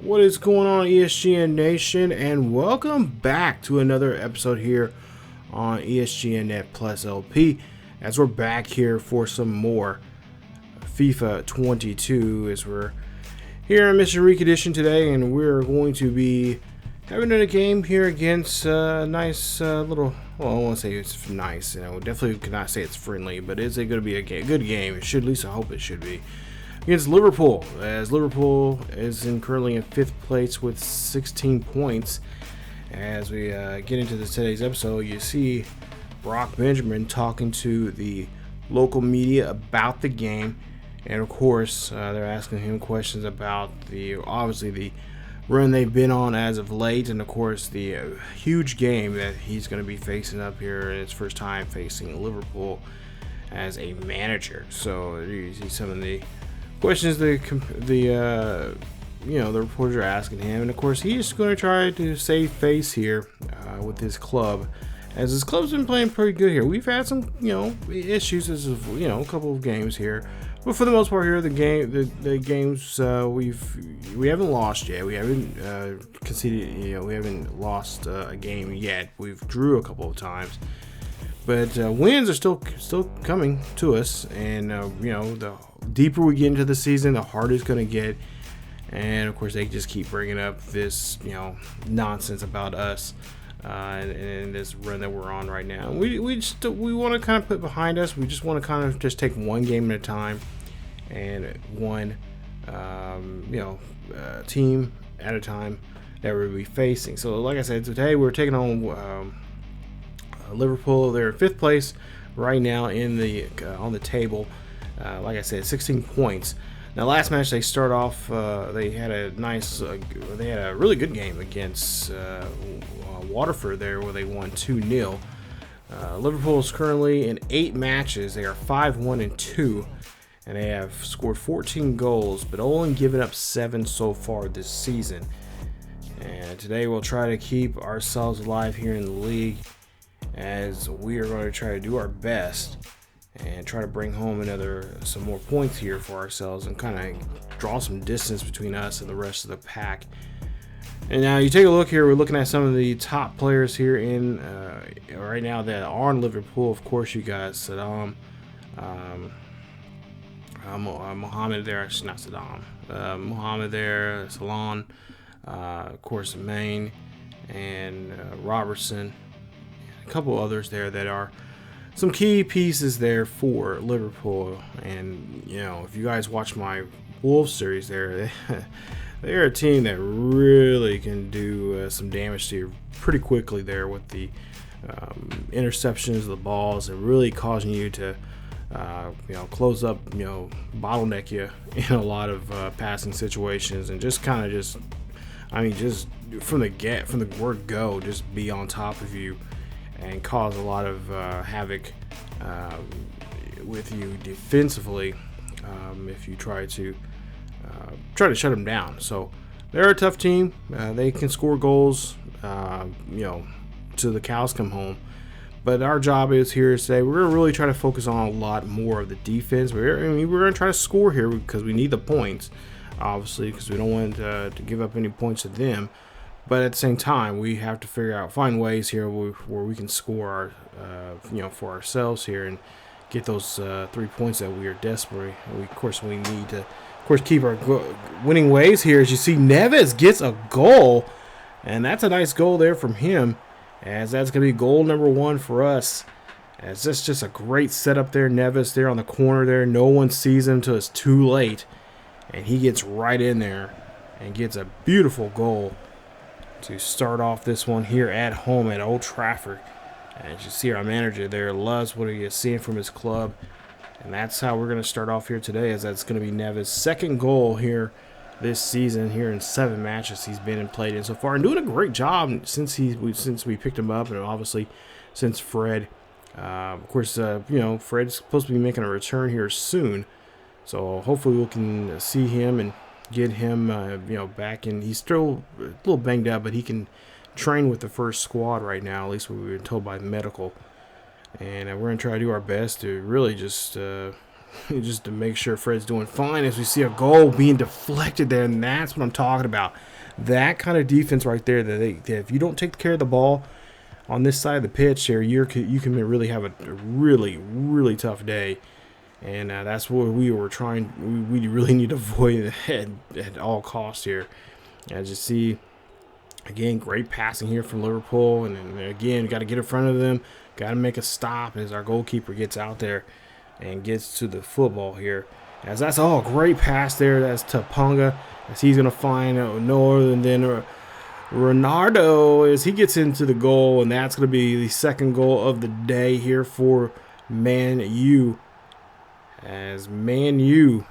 What is going on, ESGN Nation, and welcome back to another episode here on ESGNet Plus LP, as we're back here for some more FIFA 22, as we're here on Mission Recondition today, and we're going to be having a game here against a nice little, well, I won't say it's nice, definitely cannot say it's friendly, but is it going to be a good game? It should, at least I hope it should be. Against Liverpool, as Liverpool is currently in 5th place with 16 points. As we get into today's episode, you see Brock Benjamin talking to the local media about the game, and of course they're asking him questions about obviously the run they've been on as of late, and of course the huge game that he's going to be facing up here in his first time facing Liverpool as a manager. So you see some of the questions the reporters are asking him, and of course he's going to try to save face here with his club, as his club's been playing pretty good here. We've had some issues as of a couple of games here, but for the most part here the games we haven't lost yet. We haven't conceded. We haven't lost a game yet. We've drew a couple of times. But wins are still coming to us, and the deeper we get into the season, the harder it's going to get. And of course, they just keep bringing up this nonsense about us and this run that we're on right now. We want to kind of put behind us. We just want to kind of just take one game at a time and one team at a time that we'll be facing. So, like I said, today we're taking on Liverpool. They're in 5th place right now in the on the table. Like I said, 16 points. Now, last match they start off. They had a really good game against Watford there, where they won 2-0. Liverpool is currently in 8 matches. They are 5-1-2, and they have scored 14 goals, but only given up 7 so far this season. And today we'll try to keep ourselves alive here in the league, as we are going to try to do our best and try to bring home some more points here for ourselves and kind of draw some distance between us and the rest of the pack. And now you take a look here, we're looking at some of the top players here in right now that are in Liverpool. Of course, you guys, Saddam, Mohammed there, actually not Saddam, Mohammed there, Salon, of course, Maine, and Robertson. A couple others there that are some key pieces there for Liverpool. And if you guys watch my Wolves series there, they're a team that really can do some damage to you pretty quickly there with the interceptions of the balls, and really causing you to close up, bottleneck you in a lot of passing situations, and just kind of just from the word go, just be on top of you and cause a lot of havoc with you defensively if you try to shut them down. So they're a tough team. They can score goals, till the cows come home. But our job is here today, we're going to really try to focus on a lot more of the defense. We're going to try to score here because we need the points, obviously, because we don't want to give up any points to them. But at the same time, we have to find ways here where we can score for ourselves here and get those 3 points that we are desperate. We need to, keep our winning ways here. As you see, Neves gets a goal, and that's a nice goal there from him, as that's going to be goal number 1 for us. As that's just a great setup there. Neves there on the corner there. No one sees him until it's too late, and he gets right in there and gets a beautiful goal to start off this one here at home at Old Trafford. And as you see, our manager there loves what he is seeing from his club, and that's how we're going to start off here today, as that's going to be Neves' second goal here this season, here in 7 matches he's been and played in so far, and doing a great job since we picked him up, and obviously since Fred. Of course, Fred's supposed to be making a return here soon, so hopefully we can see him and get him back in. He's still a little banged up, but he can train with the first squad right now, at least what we were told by medical. And we're going to try to do our best to really just to make sure Fred's doing fine, as we see a goal being deflected there. And that's what I'm talking about. that kind of defense right there, that if you don't take care of the ball on this side of the pitch here, you can really have a really, really tough day. And that's what we were trying. We really need to avoid at all costs here. As you see, again, great passing here from Liverpool. And then again, got to get in front of them. Got to make a stop as our goalkeeper gets out there and gets to the football here. As that's all great pass there. That's to Ponga. As he's going to find no other than Ronaldo as he gets into the goal. And that's going to be the second goal of the day here for Man U. As Man U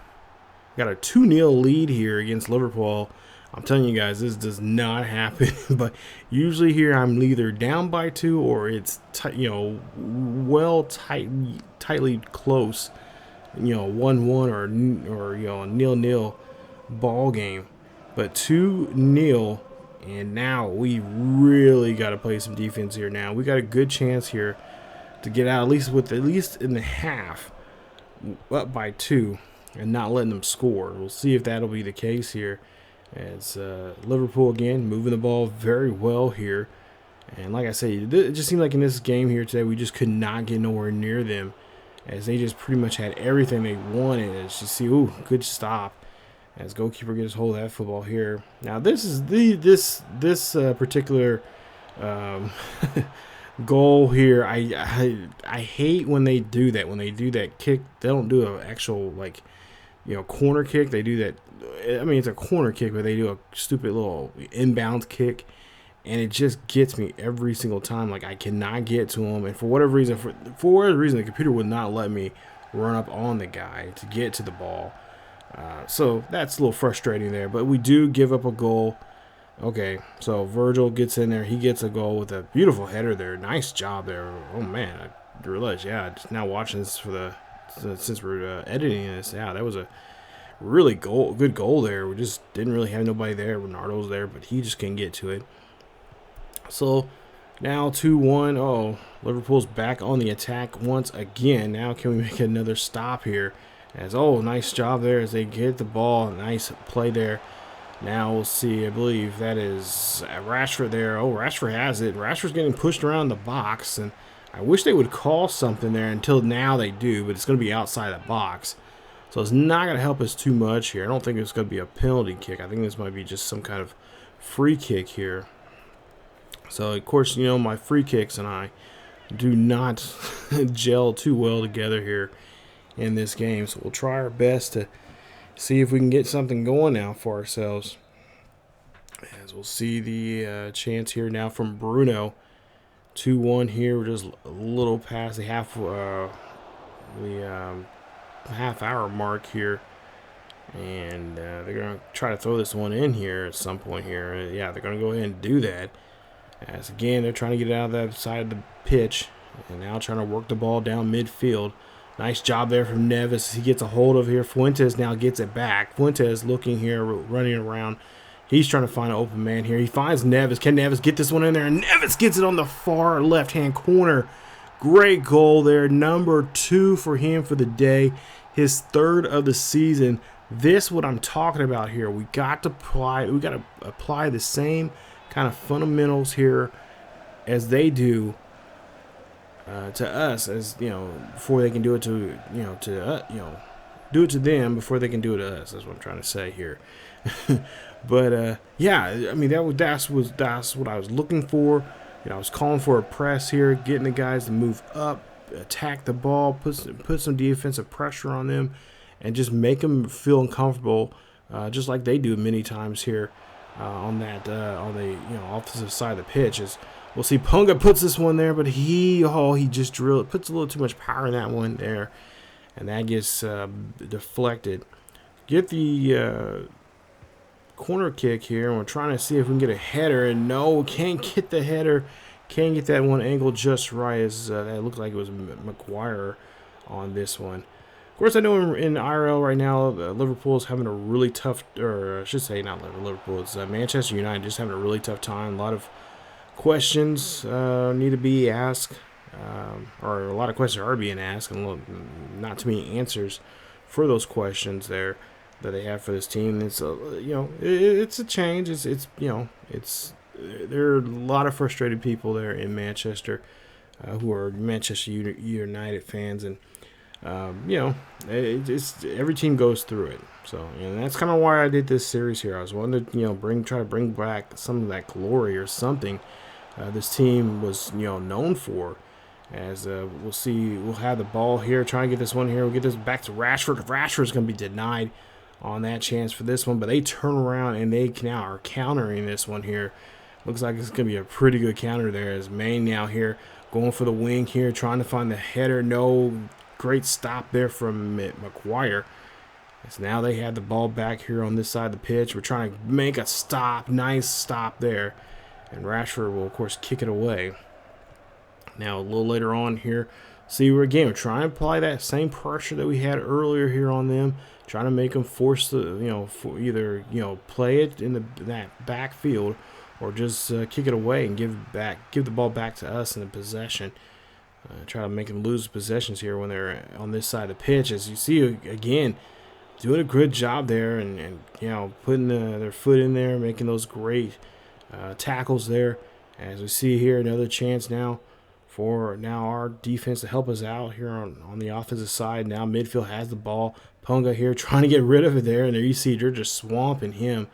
got a 2-0 lead here against Liverpool. I'm telling you guys, this does not happen. But usually here I'm either down by 2 or it's tightly close. 1-1 or 0-0 ball game. But 2-0, and now we really got to play some defense here. Now we got a good chance here to get out at least in the half. Up by 2 and not letting them score. We'll see if that'll be the case here. As Liverpool again moving the ball very well here. And like I said, it just seemed like in this game here today we just could not get nowhere near them, as they just pretty much had everything they wanted. As you see, ooh, good stop as goalkeeper gets hold of that football here. Now this is this particular goal here. I hate when they do that. When they do that kick, they don't do an actual corner kick. They do that. I mean, it's a corner kick, but they do a stupid little inbound kick, and it just gets me every single time. Like, I cannot get to them, and for whatever reason, the computer would not let me run up on the guy to get to the ball. So that's a little frustrating there. But we do give up a goal. Okay, so Virgil gets in there. He gets a goal with a beautiful header there. Nice job there. Oh, man. I realized, just now watching this since we're editing this, that was a really good goal there. We just didn't really have nobody there. Ronaldo's there, but he just couldn't get to it. So now 2-1. Oh, Liverpool's back on the attack once again. Now can we make another stop here? Nice job there as they get the ball. Nice play there. Now we'll see. I believe that is Rashford there. Oh, Rashford has it. Rashford's getting pushed around the box, and I wish they would call something there. Until now they do, but it's going to be outside the box. So it's not going to help us too much here. I don't think it's going to be a penalty kick. I think this might be just some kind of free kick here. So, of course, my free kicks and I do not gel too well together here in this game. So we'll try our best to see if we can get something going now for ourselves. As we'll see the chance here now from Bruno. 2-1 here. We're just a little past the half-hour mark here. And they're going to try to throw this one in here at some point here. They're going to go ahead and do that. As again, they're trying to get it out of that side of the pitch. And now trying to work the ball down midfield. Nice job there from Neves. He gets a hold of here. Fuentes now gets it back. Fuentes looking here, running around. He's trying to find an open man here. He finds Neves. Can Neves get this one in there? And Neves gets it on the far left-hand corner. Great goal there. Number 2 for him for the day. His 3rd of the season. This what I'm talking about here. We got to apply the same kind of fundamentals here as they do to us, as before they can do it to do it to them before they can do it to us. That's what I'm trying to say here. But I mean that's what I was looking for. I was calling for a press here, getting the guys to move up, attack the ball, put some defensive pressure on them, and just make them feel uncomfortable, just like they do many times here on the offensive side of the pitch. We'll see Ponga puts this one there, but he just puts a little too much power in that one there, and that gets deflected. Get the corner kick here, and we're trying to see if we can get a header, and no, can't get the header. Can't get that one angle just right, as that looked like it was Maguire on this one. Of course, I know in IRL right now, Liverpool is having a really tough, or I should say not Liverpool, it's Manchester United just having a really tough time. A lot of questions need to be asked, or a lot of questions are being asked, and not too many answers for those questions there. that they have for this team. It's it's a change. There are a lot of frustrated people there in Manchester who are Manchester United fans, and it's every team goes through it. So, and that's kind of why I did this series here. I was wanting to try to bring back some of that glory or something this team was known for. As we'll see, we'll have the ball here. Try and get this one here. We'll get this back to Rashford. Rashford's going to be denied on that chance for this one, but they turn around and they now are countering this one here. Looks like it's going to be a pretty good counter there as Maine now here going for the wing here, trying to find the header. No, great stop there from McGuire. As now they have the ball back here on this side of the pitch. We're trying to make a stop. Nice stop there. And Rashford will, of course, kick it away. Now, a little later on here, see, we're trying to apply that same pressure that we had earlier here on them, trying to make them force the, either play it in that backfield or just kick it away and give the ball back to us in the possession. Try to make them lose possessions here when they're on this side of the pitch. As you see, again, doing a good job there and putting their foot in there, making those great tackles there. As we see here, another chance now for our defense to help us out here on the offensive side. Now midfield has the ball. Punga here trying to get rid of it there. And there you see they're just swamping him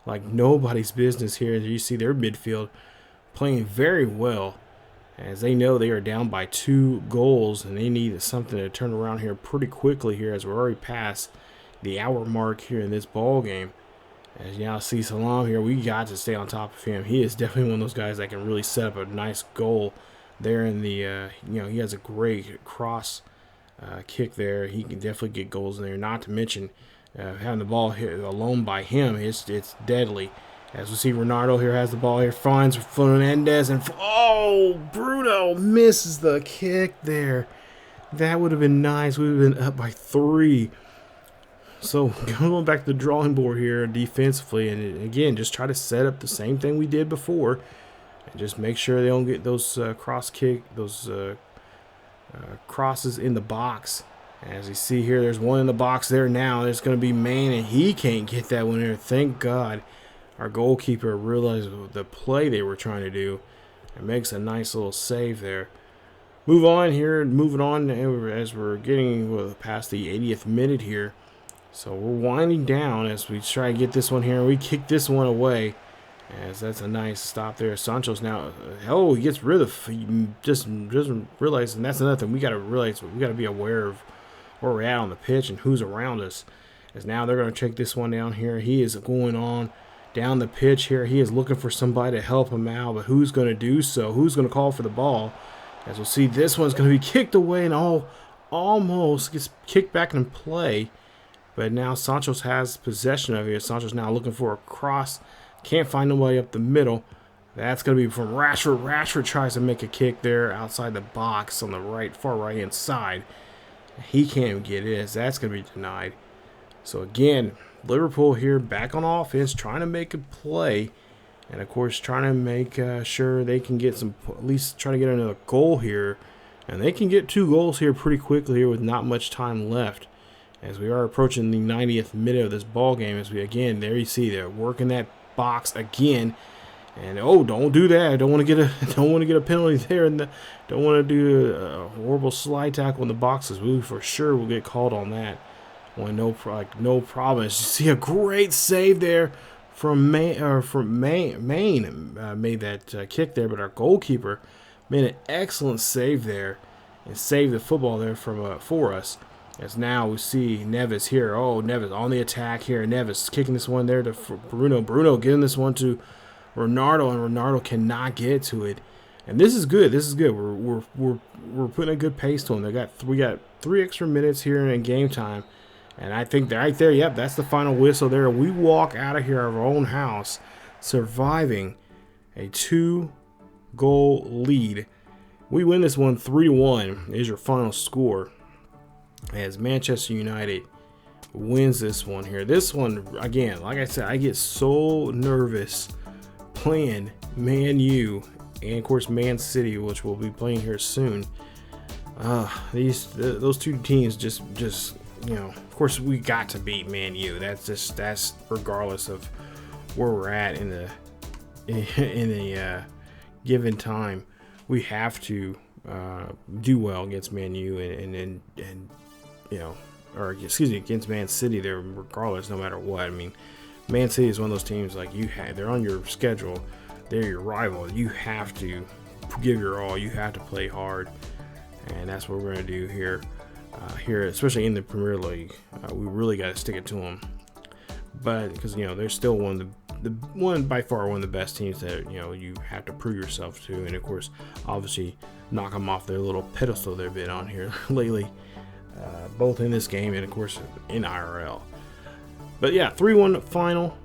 like nobody's business here. There you see their midfield playing very well as they know they are down by 2 goals. And they need something to turn around here pretty quickly here as we're already past the hour mark here in this ball game. As you now see Salam here, we got to stay on top of him. He is definitely one of those guys that can really set up a nice goal there in the, he has a great cross kick there. He can definitely get goals in there. Not to mention having the ball here alone by him, it's deadly. As we see, Ronaldo here has the ball here, finds Fernandez, and Bruno misses the kick there. That would have been nice. We would have been up by 3. So going back to the drawing board here defensively, and again, just try to set up the same thing we did before. And just make sure they don't get those crosses in the box. As you see here, there's one in the box there now. There's going to be Maine, and he can't get that one there. Thank God our goalkeeper realized the play they were trying to do and makes a nice little save there. Moving on as we're getting past the 80th minute here. So we're winding down as we try to get this one here. We kick this one away. As that's a nice stop there. Sancho's now, he gets rid of, he just doesn't realize, and that's another thing we got to realize. We got to be aware of where we're at on the pitch and who's around us. As now they're going to check this one down here. He is going on down the pitch here. He is looking for somebody to help him out, but who's going to do so? Who's going to call for the ball? As we'll see, this one's going to be kicked away and almost gets kicked back in play. But now Sancho's has possession of it. Sancho's now looking for a cross. Can't find nobody up the middle. That's going to be from Rashford. Rashford tries to make a kick there outside the box on the far right hand side. He can't even get it. That's going to be denied. So again, Liverpool here back on offense, trying to make a play. And of course, trying to make sure they can get at least trying to get another goal here. And they can get 2 goals here pretty quickly here with not much time left. As we are approaching the 90th minute of this ball game, there you see they're working that box again, and don't do that. I don't want to get a penalty there, and don't want to do a horrible slide tackle in the boxes. We for sure will get called on that one. No problem. As you see a great save there from Maine made that kick there, but our goalkeeper made an excellent save there and saved the football there for us. As now we see Neves here. Neves on the attack here. Neves kicking this one there to Bruno. Bruno giving this one to Ronaldo, and Ronaldo cannot get to it. And this is good. We're putting a good pace to them. We got 3 extra minutes here in game time, and I think right there, yep, that's the final whistle there. We walk out of here of our own house, surviving a 2-goal lead. We win this one 3-1. Is your final score. As Manchester United wins this one here. This one, again, like I said, I get so nervous playing Man U and, of course, Man City, which we'll be playing here soon. Those 2 teams just of course, we got to beat Man U. That's regardless of where we're at in the given time. We have to do well against Man U and or excuse me, against Man City. There, regardless, no matter what. I mean, Man City is one of those teams like they're on your schedule. They're your rival. You have to give your all. You have to play hard, and that's what we're going to do here. Here, especially in the Premier League, we really got to stick it to them. But because they're still by far one of the best teams that you have to prove yourself to, and of course, obviously, knock them off their little pedestal they've been on here lately, both in this game and of course in IRL. But yeah, 3-1 final.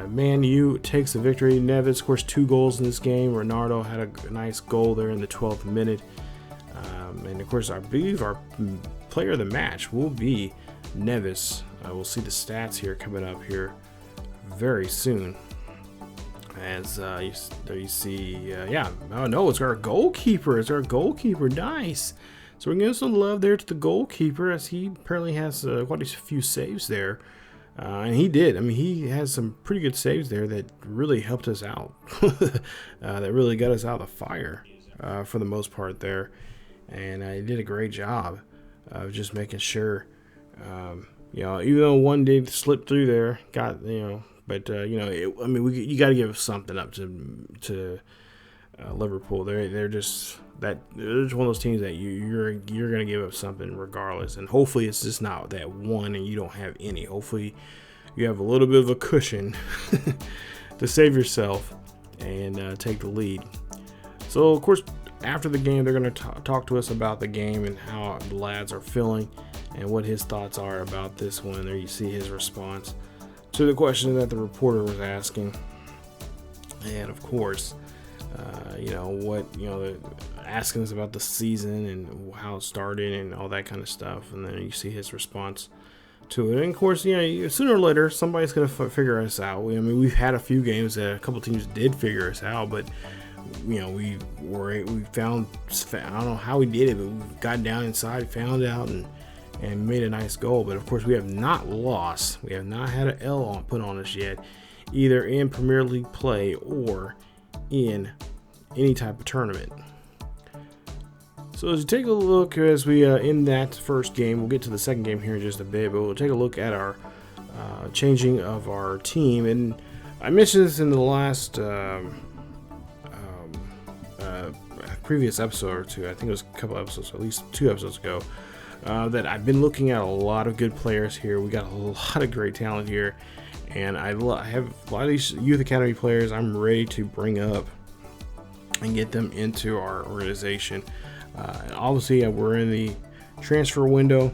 Man U takes the victory. Neves, of course, 2 goals in this game. Ronaldo had a nice goal there in the 12th minute. And of course, I believe our player of the match will be Neves. We'll see the stats here coming up here very soon. As you see, oh no, it's our goalkeeper. Nice. So we're giving some love there to the goalkeeper, as he apparently has quite a few saves there. And he did. I mean, he has some pretty good saves there that really helped us out. That really got us out of the fire for the most part there. And he did a great job of just making sure, even though one did slip through there, but you got to give something up to Liverpool. They're just one of those teams that you're gonna give up something regardless, and hopefully it's just not that one and you don't have any. Hopefully you have a little bit of a cushion to save yourself and take the lead. So of course, after the game, they're going to talk to us about the game and how the lads are feeling and what his thoughts are about this one. There you see his response to the question that the reporter was asking. And of course, asking us about the season and how it started and all that kind of stuff. And then you see his response to it. And of course, sooner or later, somebody's going to figure us out. We've had a few games that a couple teams did figure us out, but we found, I don't know how we did it, but we got down inside, found out, and made a nice goal. But of course, we have not lost. We have not had an L put on us yet, either in Premier League play or in any type of tournament. So as you take a look, as we in that first game, we'll get to the second game here in just a bit, but we'll take a look at our changing of our team. And I mentioned this in the last previous episode or two. I think it was a couple episodes, at least 2 episodes ago, that I've been looking at a lot of good players here. We got a lot of great talent here, and I have a lot of these youth academy players I'm ready to bring up and get them into our organization. And obviously, we're in the transfer window,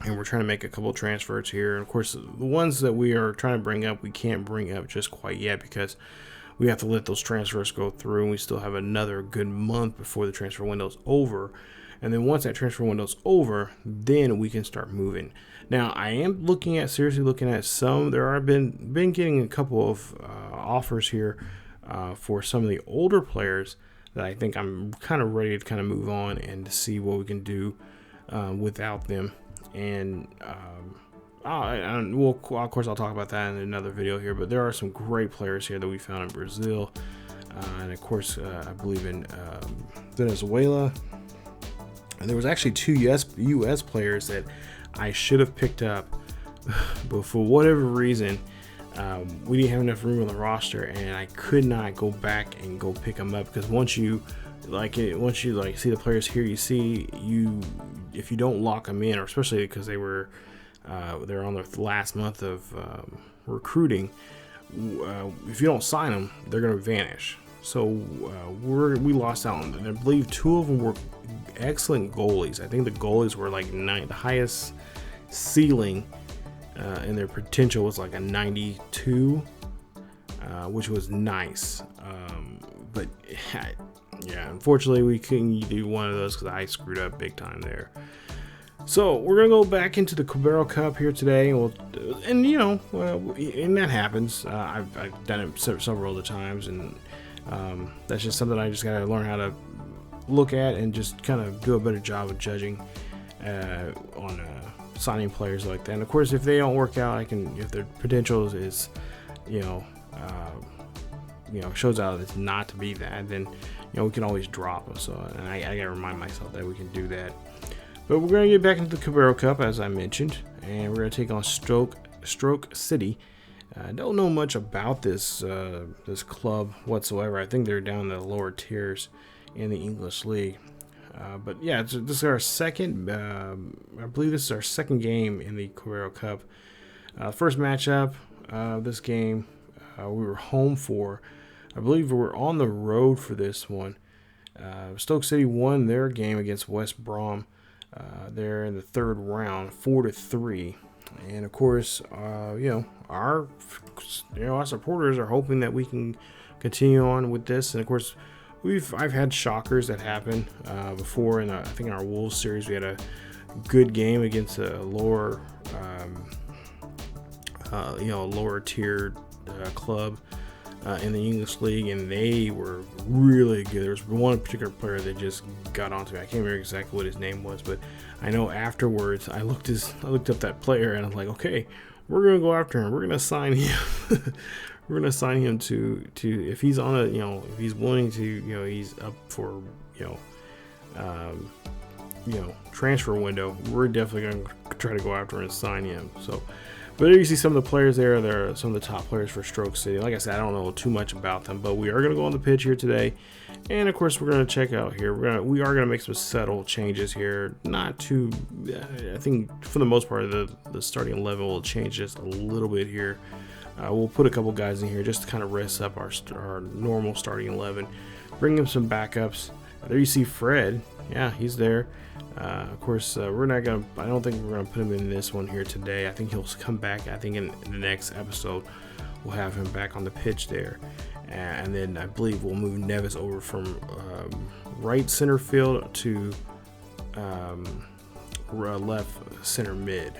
and we're trying to make a couple transfers here. And of course, the ones that we are trying to bring up, we can't bring up just quite yet because we have to let those transfers go through, and we still have another good month before the transfer window's over. And then once that transfer window's over, then we can start moving. Now, I am seriously looking at some. There have been getting a couple of offers here for some of the older players that I think I'm kind of ready to kind of move on and to see what we can do without them. And of course, I'll talk about that in another video here. But there are some great players here that we found in Brazil, and of course, I believe in Venezuela. And there was actually 2 U.S. players that I should have picked up, but for whatever reason, we didn't have enough room on the roster, and I could not go back and go pick them up, because once you see the players here, if you don't lock them in, or especially because they're on their last month of recruiting, if you don't sign them, they're going to vanish. So we lost out on them. And I believe 2 of them were excellent goalies. I think the goalies were like the highest ceiling and their potential was like a 92, which was nice. But yeah, unfortunately we couldn't do one of those because I screwed up big time there. So we're gonna go back into the Carabao Cup here today, and that happens. I've done it several other times, and that's just something I just gotta learn how to look at and just kind of do a better job of judging on signing players like that. And of course, if they don't work out, if their potential is, shows out it's not to be that, then we can always drop them. So, and I gotta remind myself that we can do that. But we're gonna get back into the Carabao Cup, as I mentioned, and we're gonna take on Stoke City. I don't know much about this club whatsoever. I think they're down in the lower tiers in the English league. But yeah, this is our second. I believe this is our second game in the Carabao Cup. First matchup of this game, we were home for. I believe we were on the road for this one. Stoke City won their game against West Brom. They're in the third round, 4-3, and of course, our supporters are hoping that we can continue on with this. And of course, I've had shockers that happen before. I think in our Wolves series, we had a good game against a lower, lower tiered club in the English league, and they were really good. There was one particular player that just got onto me. I can't remember exactly what his name was, but I know afterwards I looked up that player, and I'm like, okay, we're gonna go after him. We're gonna sign him. We're gonna sign him to if he's on if he's willing to, he's up for transfer window. We're definitely gonna try to go after him and sign him. So. But there you see some of the players there. They're some of the top players for Stoke City. Like I said, I don't know too much about them, but we are going to go on the pitch here today. And, of course, we're going to check out here. We are going to make some subtle changes here. Not too, I think, for the most part, the starting 11 will change just a little bit here. We'll put a couple guys in here just to kind of rest up our normal starting 11. Bring him some backups. There you see Fred. Yeah, he's there. Of course, we're not going to, I don't think we're going to put him in this one here today. I think he'll come back. I think in the next episode, we'll have him back on the pitch there. And then I believe we'll move Neves over from right center field to left center mid.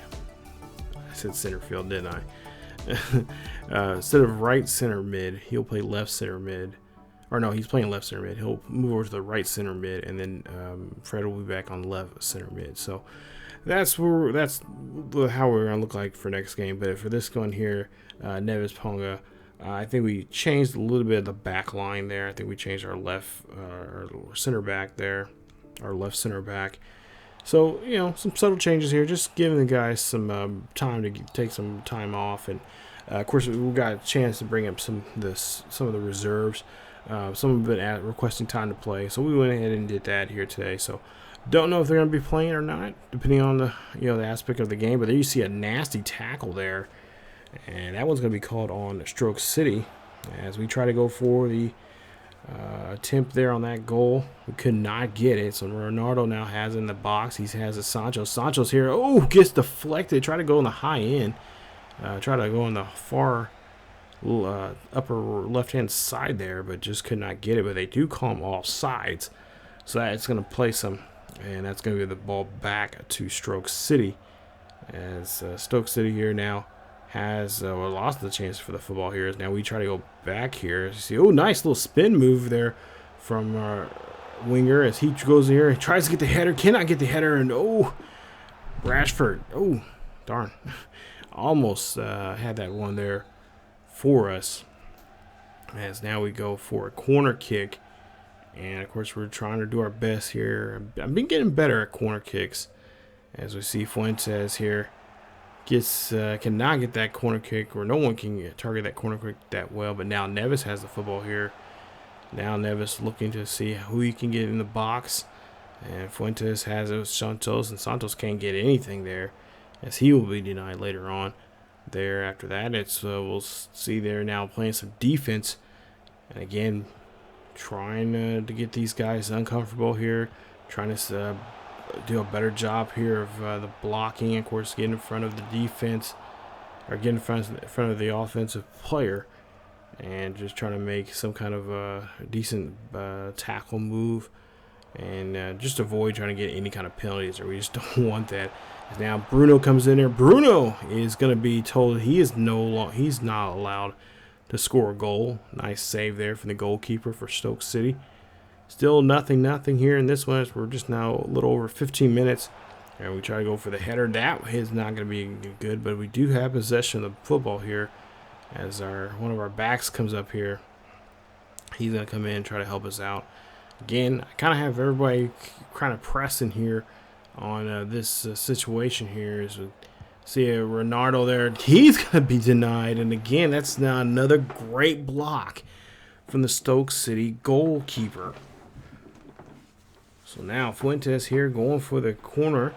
I said center field, didn't I? Instead of right center mid, he'll play left center mid. Or no, he's playing left center mid. He'll move over to the right center mid, and then Fred will be back on left center mid. So that's how we're gonna look like for next game. But for this one here, Neves Ponga, I think we changed a little bit of the back line there. I think we changed our left our center back there, our left center back. So some subtle changes here, just giving the guys some time to take some time off, and of course we got a chance to bring up some of the reserves. Some have been requesting time to play, so we went ahead and did that here today. So don't know if they're going to be playing or not, depending on the the aspect of the game. But there you see a nasty tackle there, and that one's going to be called on Stoke City as we try to go for the attempt there on that goal. We could not get it, so Ronaldo now has it in the box. He has a Sancho. Sancho's here. Oh, gets deflected. Try to go in the high end. Try to go in the far upper left-hand side there, but just could not get it. But they do call them all sides, so that's going to play some, and that's going to be the ball back to Stoke City, as Stoke City here now has lost the chance for the football here. Now we try to go back here. You see, oh, nice little spin move there from our winger as he goes here. He tries to get the header, cannot get the header, and oh, Rashford, oh, darn, almost had that one there for us, as now we go for a corner kick. And of course we're trying to do our best here. I've been getting better at corner kicks, as we see Fuentes here cannot get that corner kick, or no one can target that corner kick that well. But now Neves has the football here. Now Neves looking to see who he can get in the box, and Fuentes has it with Santos, and Santos can't get anything there, as he will be denied later on. There after that, it's we'll see there now playing some defense, and again trying to get these guys uncomfortable here, trying to do a better job here of the blocking. Of course, get in front of the defense, or get in front of the offensive player, and just trying to make some kind of a decent tackle move, and just avoid trying to get any kind of penalties, or we just don't want that. Now Bruno comes in there. Bruno is going to be told he's not allowed to score a goal. Nice save there from the goalkeeper for Stoke City. Still nothing here in this one, as we're just now a little over 15 minutes And we try to go for the header. That is not going to be good, but we do have possession of the football here as one of our backs comes up here. He's going to come in and try to help us out. Again, I kind of have everybody kind of pressing here on this situation here. See Ronaldo there. He's going to be denied. And again, that's now another great block from the Stoke City goalkeeper. So now Fuentes here going for the corner.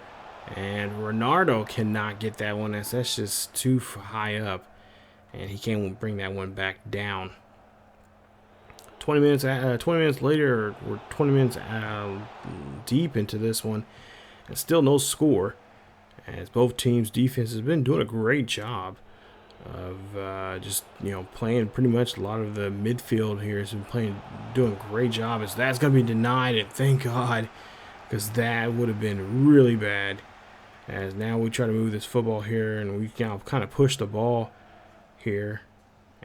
And Ronaldo cannot get that one. That's just too high up. And he can't bring that one back down. 20 minutes later, we're 20 minutes deep into this one, and still no score. As both teams' defense has been doing a great job of just playing pretty much a lot of the midfield here has been doing a great job. As that's going to be denied, and thank God, because that would have been really bad. As now we try to move this football here, and we now kind of push the ball here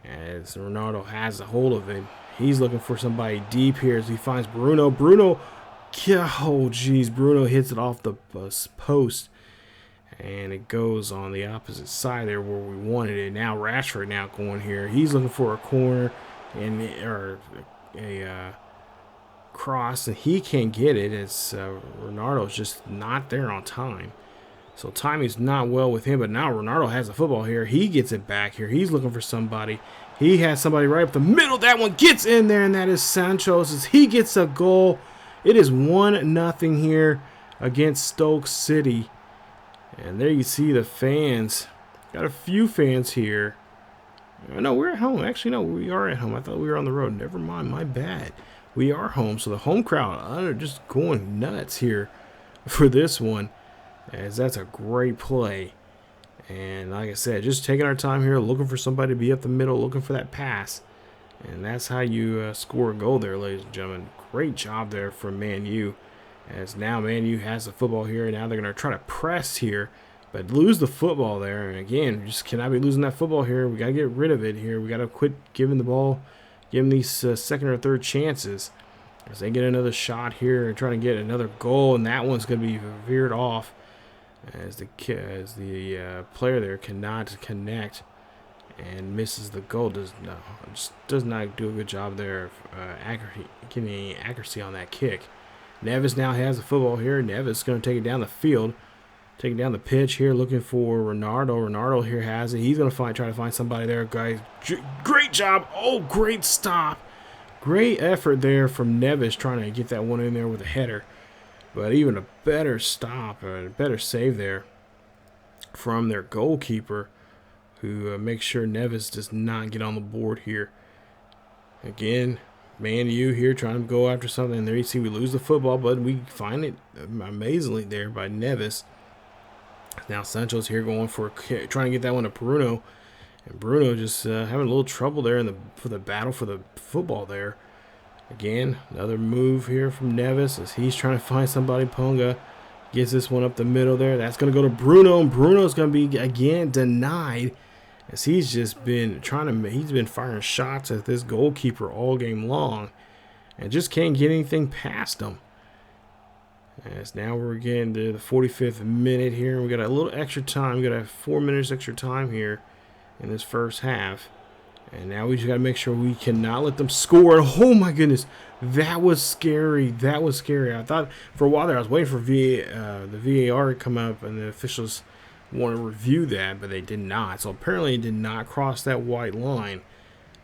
as Ronaldo has a hold of it. He's looking for somebody deep here as he finds Bruno. Bruno hits it off the post, and it goes on the opposite side there where we wanted it. Now Rashford now going here. He's looking for a corner or a cross, and he can't get it as Ronaldo's just not there on time. So timing's not well with him, but now Ronaldo has the football here. He gets it back here. He's looking for somebody. He has somebody right up the middle. That one gets in there, and that is Sancho. As he gets a goal. It is 1-0 here against Stoke City. And there you see the fans. Got a few fans here. No, we're at home. Actually, no, we are at home. I thought we were on the road. Never mind, my bad. We are home, so the home crowd are just going nuts here for this one. As that's a great play. And like I said, just taking our time here, looking for somebody to be up the middle, looking for that pass. And that's how you score a goal there, ladies and gentlemen. Great job there from Man U. As now Man U has the football here. Now they're going to try to press here, but lose the football there. And again, we just cannot be losing that football here. We got to get rid of it here. We got to quit giving the ball, giving these second or third chances. As they get another shot here and trying to get another goal, and that one's going to be veered off. As the player there cannot connect and misses the goal. Does not do a good job there of getting any accuracy on that kick. Neves now has the football here. Neves is going to take it down the field, take it down the pitch here, looking for Ronaldo. Ronaldo here has it. He's going to try to find somebody there, guys. Great job. Oh, great stop. Great effort there from Neves trying to get that one in there with a header. But even a better stop, a better save there from their goalkeeper, who makes sure Neves does not get on the board here. Again, Man U here trying to go after something. There you see we lose the football, but we find it amazingly there by Neves. Now Sancho's here going for trying to get that one to Bruno. And Bruno just having a little trouble there for the battle for the football there. Again, another move here from Neves as he's trying to find somebody. Ponga gets this one up the middle there. That's going to go to Bruno, and Bruno's going to be, again, denied as he's just been he's been firing shots at this goalkeeper all game long and just can't get anything past him. As now we're getting to the 45th minute here. We got a little extra time. We got 4 minutes extra time here in this first half. And now we just got to make sure we cannot let them score. Oh, my goodness. That was scary. That was scary. I thought for a while there I was waiting for the VAR to come up and the officials want to review that, but they did not. So apparently it did not cross that white line.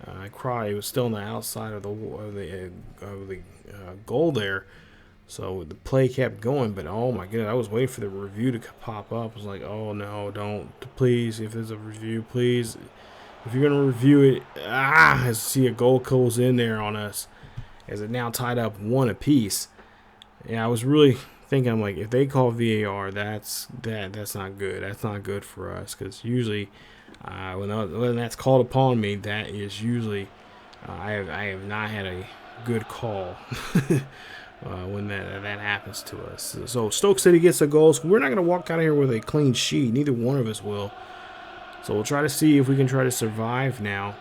It was still on the outside of the goal there. So the play kept going, but oh, my goodness. I was waiting for the review to pop up. I was like, oh, no, don't. Please, if there's a review, please. If you're going to review it, I see a goal goes in there on us as it now tied up 1 apiece. Yeah, I was really thinking, I'm like, if they call VAR, that's not good. That's not good for us because usually when that's called upon me, that is usually I have not had a good call when that happens to us. So Stoke City gets a goal. So we're not going to walk out of here with a clean sheet. Neither one of us will. So we'll try to see if we can try to survive now.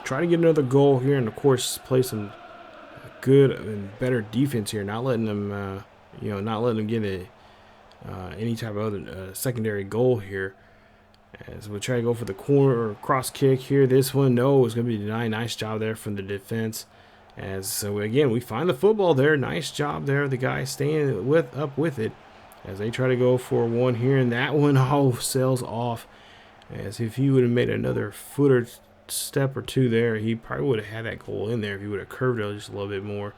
Try to get another goal here, and of course play some good and better defense here. Not letting them, not letting them get any type of other secondary goal here. As we try to go for the corner or cross kick here. This one, no, it's going to be denied. Nice job there from the defense. As so again, we find the football there. Nice job there. The guy staying up with it as they try to go for one here, and that one sails off. As if he would have made another foot or step or two there, he probably would have had that goal in there if he would have curved it just a little bit more.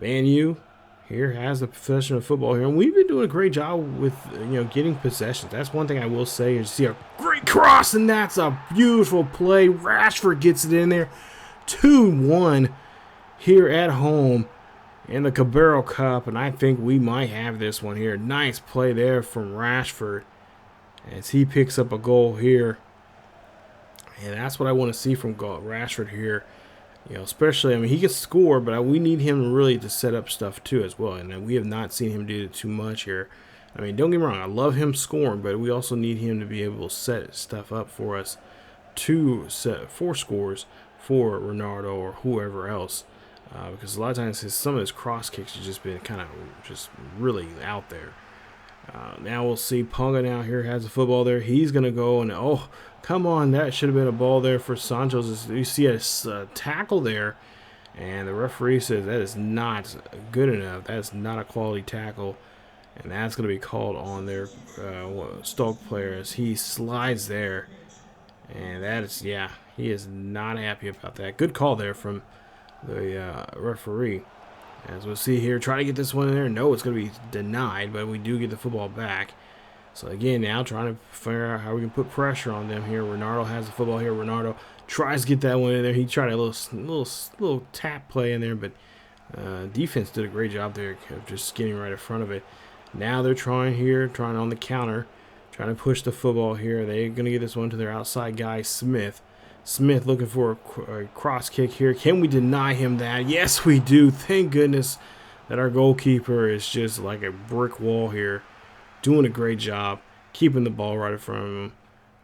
Man U here has the possession of football here, and we've been doing a great job with getting possessions. That's one thing I will say. Is you see a great cross, and that's a beautiful play. Rashford gets it in there, 2-1 here at home in the Carabao Cup, and I think we might have this one here. Nice play there from Rashford as he picks up a goal here, and that's what I want to see from Rashford here. Especially, I mean, he can score, but we need him really to set up stuff too as well. And we have not seen him do too much here. I mean, don't get me wrong, I love him scoring, but we also need him to be able to set stuff up for us to set 4 scores for Ronaldo or whoever else. Because a lot of times some of his cross kicks have just been kind of just really out there. Now we'll see Punga now here has the football there. He's going to go and, oh, come on. That should have been a ball there for Santos. You see a tackle there, and the referee says that is not good enough. That is not a quality tackle, and that's going to be called on their Stoke player as he slides there. And that is, yeah, he is not happy about that. Good call there from the referee. As we'll see here, try to get this one in there. No, it's going to be denied, but we do get the football back. So again, now trying to figure out how we can put pressure on them here. Ronaldo has the football here. Ronaldo tries to get that one in there. He tried a little tap play in there, but defense did a great job there of just getting right in front of it. Now they're trying on the counter, trying to push the football here. They're going to get this one to their outside guy, Smith. Smith looking for a cross kick here. Can we deny him that? Yes, we do. Thank goodness that our goalkeeper is just like a brick wall here, doing a great job, keeping the ball right in front of him,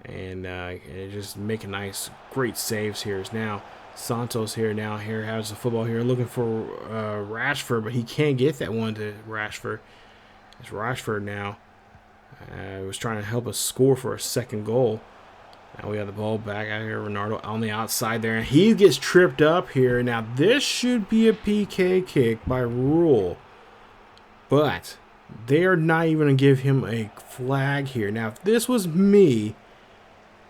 and just making nice, great saves here. Is now Santos here has the football here, looking for Rashford, but he can't get that one to Rashford. It's Rashford now. Was trying to help us score for a second goal. Now we have the ball back out here. Ronaldo on the outside there. And he gets tripped up here. Now this should be a PK kick by rule. But they are not even going to give him a flag here. Now if this was me,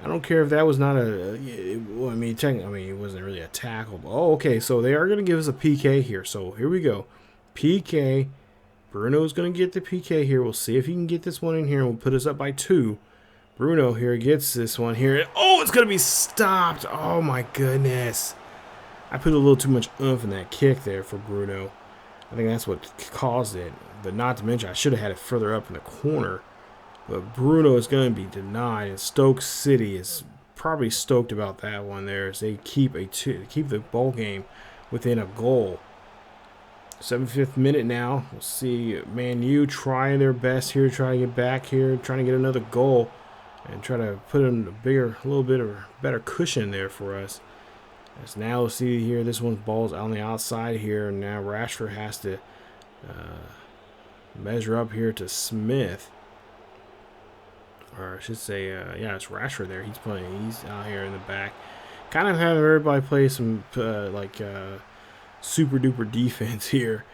I don't care if that was not technically, it wasn't really a tackle. But, okay, so they are going to give us a PK here. So here we go. PK. Bruno's going to get the PK here. We'll see if he can get this one in here. And we'll put us up by 2. Bruno here gets this one here. Oh, it's going to be stopped. Oh, my goodness. I put a little too much oomph in that kick there for Bruno. I think that's what caused it. But not to mention, I should have had it further up in the corner. But Bruno is going to be denied. And Stoke City is probably stoked about that one there as they keep the ball game within a goal. 75th minute now. We'll see Man U trying their best here, trying to get back here, trying to get another goal. And try to put in a little bit of a better cushion there for us. As now we'll see here, this one's ball's on the outside here, and now Rashford has to measure up here to Smith. Or I should say, yeah, it's Rashford there. He's out here in the back. Kind of having everybody play some super duper defense here.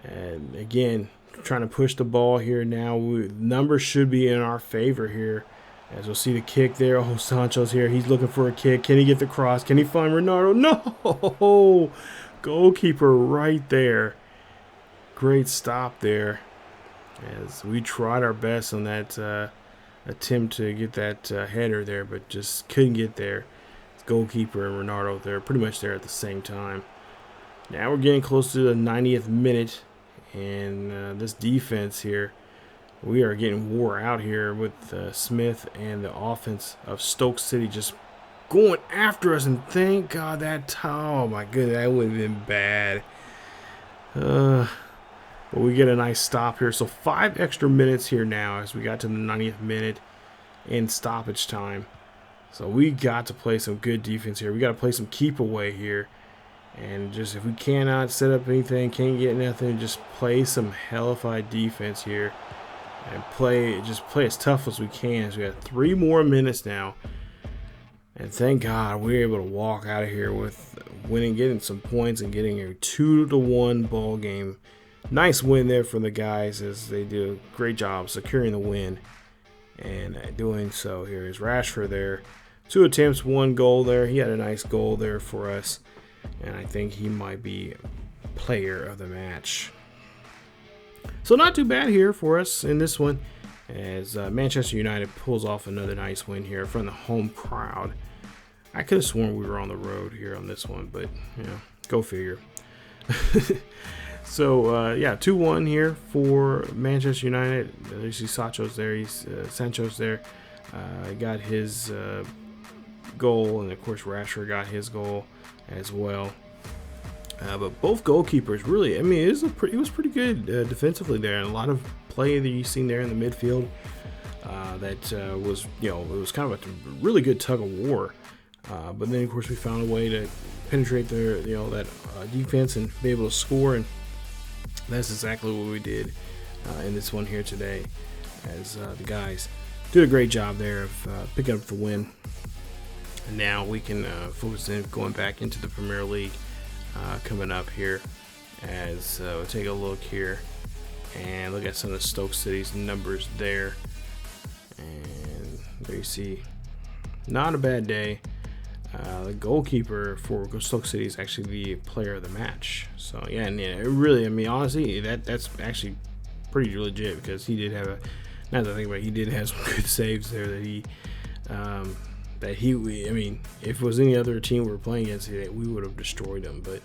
And again, trying to push the ball here now. Numbers should be in our favor here. As we'll see the kick there. Oh, Sancho's here. He's looking for a kick. Can he get the cross? Can he find Ronaldo? No! Goalkeeper right there. Great stop there. As we tried our best on that attempt to get that header there, but just couldn't get there. Goalkeeper and Ronaldo there, pretty much there at the same time. Now we're getting close to the 90th minute. And this defense here, we are getting wore out here with Smith and the offense of Stoke City just going after us. And thank God oh my goodness, that would have been bad. But we get a nice stop here. So 5 extra minutes here now as we got to the 90th minute in stoppage time. So we got to play some good defense here. We got to play some keep away here. And just if we cannot set up anything, can't get nothing, just play some hellified defense here. and play as tough as we can. So we got 3 more minutes now, and thank God we were able to walk out of here with winning, getting some points, and getting a 2-1 ball game. Nice win there for the guys, as they do a great job securing the win. And doing so, here is Rashford there. 2 attempts, 1 goal there. He had a nice goal there for us, and I think he might be player of the match. So not too bad here for us in this one, as Manchester United pulls off another nice win here from the home crowd. I could have sworn we were on the road here on this one, but go figure. So yeah, 2-1 here for Manchester United. You see Sancho's there. Got his goal, and of course Rashford got his goal as well. But both goalkeepers really, it was pretty good defensively there, and a lot of play that you've seen there in the midfield. That was, it was kind of a really good tug of war. But then of course we found a way to penetrate their, that defense and be able to score, and that's exactly what we did in this one here today, as the guys did a great job there of picking up the win. And now we can focus in going back into the Premier League coming up here, as we'll take a look here and look at some of the Stoke City's numbers there. And there you see, not a bad day. The goalkeeper for Stoke City is actually the player of the match. So yeah, and it really, honestly, that's actually pretty legit, because he did have now that I think about it, he did have some good saves there that he if it was any other team we were playing against, we would have destroyed them. But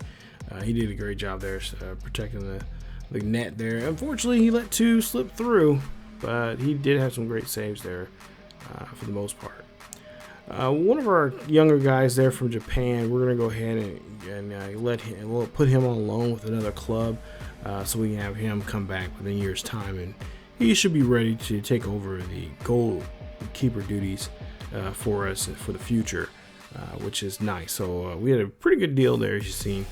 he did a great job there protecting the net there. Unfortunately, he let 2 slip through, but he did have some great saves there for the most part. One of our younger guys there from Japan, we're going to go ahead and we'll put him on loan with another club, so we can have him come back within a year's time, and he should be ready to take over the goalkeeper duties for us for the future, which is nice. So we had a pretty good deal there, as you've seen.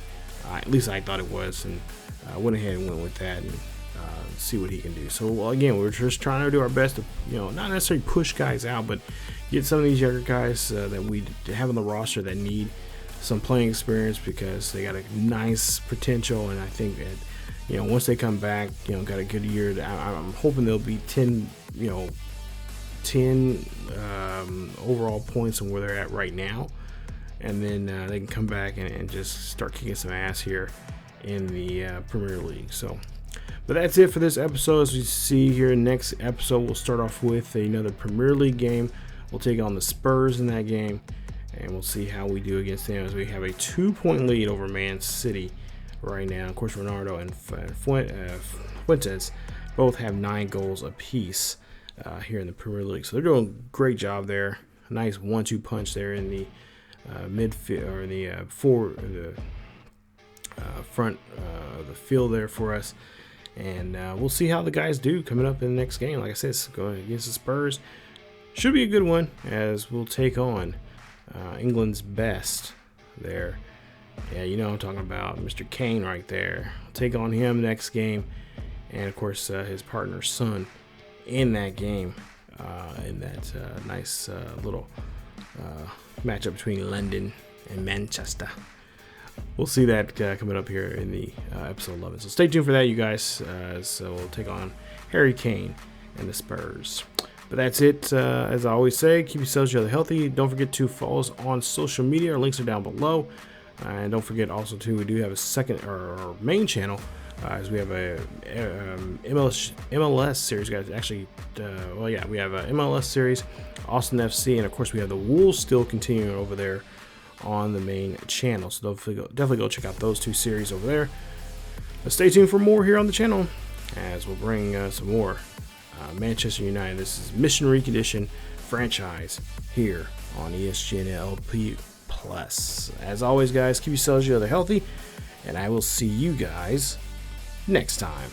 At least I thought it was, and I went ahead and went with that and see what he can do. So again, we're just trying to do our best to, not necessarily push guys out, but get some of these younger guys that we have on the roster that need some playing experience, because they got a nice potential, and I think that once they come back, got a good year. I'm hoping they'll be 10 overall points on where they're at right now, and then they can come back and just start kicking some ass here in the Premier League. So, but that's it for this episode. As we see here, next episode we'll start off with another Premier League game. We'll take on the Spurs in that game, and we'll see how we do against them, as we have a 2-point lead over Man City right now. Of course, Ronaldo and Fuentes both have 9 goals apiece here in the Premier League. So they're doing a great job there. A nice 1-2 punch there in the midfield, or the front of the field there for us. And we'll see how the guys do coming up in the next game. Like I said, it's going against the Spurs. Should be a good one, as we'll take on England's best there. Yeah, I'm talking about Mr. Kane right there. We'll take on him next game. And, of course, his partner's son in that game, in that nice little matchup between London and Manchester. We'll see that coming up here in the episode 11. So stay tuned for that, you guys. So we'll take on Harry Kane and the Spurs. But that's it. As I always say, keep yourselves healthy. Don't forget to follow us on social media. Our links are down below. And don't forget also, too, we do have a second, or main channel, as we have a MLS series, guys. Actually, we have a MLS series, Austin FC, and of course we have the Wolves still continuing over there on the main channel. So definitely go check out those 2 series over there. But stay tuned for more here on the channel, as we'll bring some more Manchester United. This is Mission Recondition franchise here on ESGNet LP Plus. As always, guys, keep yourselves healthy, and I will see you guys next time.